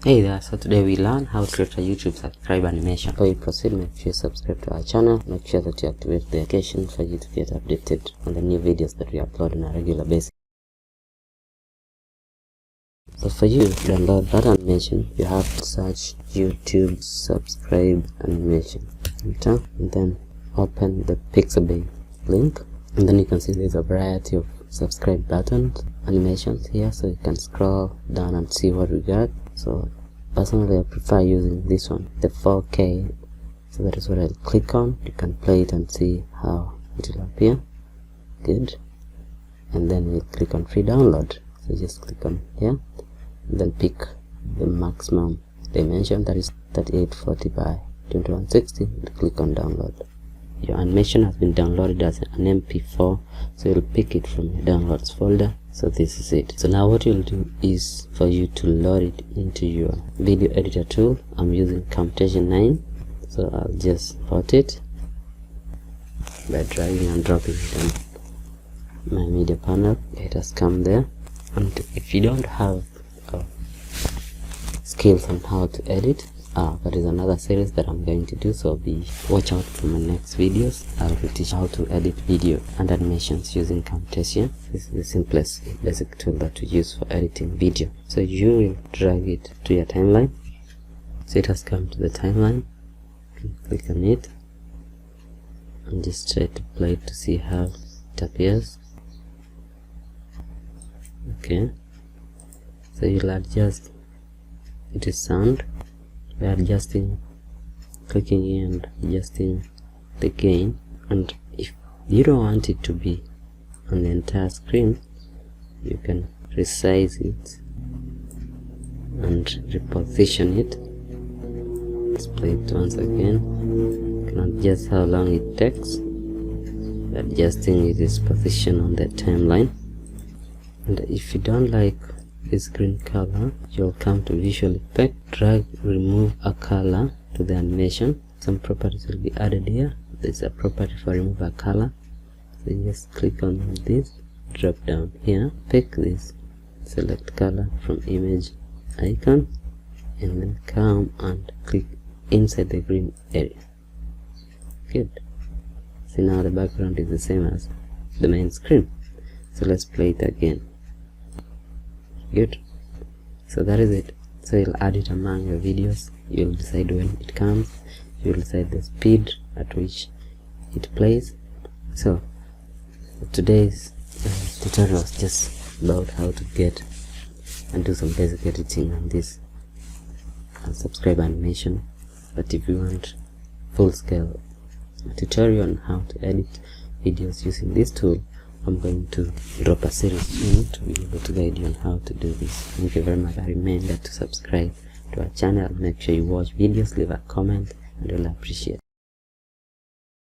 Hey there, so today we learn how to create a YouTube subscribe animation. Before we proceed, make sure you subscribe to our channel. Make sure that you activate the notification for you to get updated on the new videos that we upload on a regular basis. So for you to download that animation, you have to search YouTube subscribe animation. Enter, and then open the Pixabay link, and then you can see there's a variety of subscribe buttons, animations here, so you can scroll down and see what we got. So personally I prefer using this one, the 4K, so that is what I'll click on. You can play it and see how it will appear. Good. And then we'll click on free download, so just click on here and then pick the maximum dimension, that is 3840 by 2160, and click on download. Your animation has been downloaded as an MP4, so you'll pick it from your downloads folder. So this is it. So now what you'll do is for you to load it into your video editor tool. I'm using Camtasia 9, so I'll just import it by dragging and dropping it on my media panel. It has come there. And if you don't have skills on how to edit, that is another series that I'm going to do, so watch out for my next videos. I'll teach how to edit video and animations using Camtasia. This is the simplest basic tool that we use for editing video. So you will drag it to your timeline. So it has come to the timeline. You can click on it and just try to play it to see how it appears. Okay, so you'll adjust its sound by adjusting, clicking here and adjusting the gain. And if you don't want it to be on the entire screen, you can resize it and reposition it. Let's play it once again. You can adjust how long it takes, adjusting its position on the timeline. And if you don't like this green color, you'll come to visual effect, drag, remove a color to the animation. Some properties will be added here. There's a property for remove a color, so you just click on this, drop down here, pick this, select color from image icon, and then come and click inside the green area. Good. See, now the background is the same as the main screen. So let's play it again. Good. So that is it. So you'll add it among your videos. You'll decide when it comes. You'll decide the speed at which it plays. So today's tutorial is just about how to get and do some basic editing on this subscribe animation. But if you want full-scale tutorial on how to edit videos using this tool, I'm going to drop a series soon to be able to guide you on how to do this. Thank you very much. I remember to subscribe to our channel. Make sure you watch videos, leave a comment, and we'll appreciate it.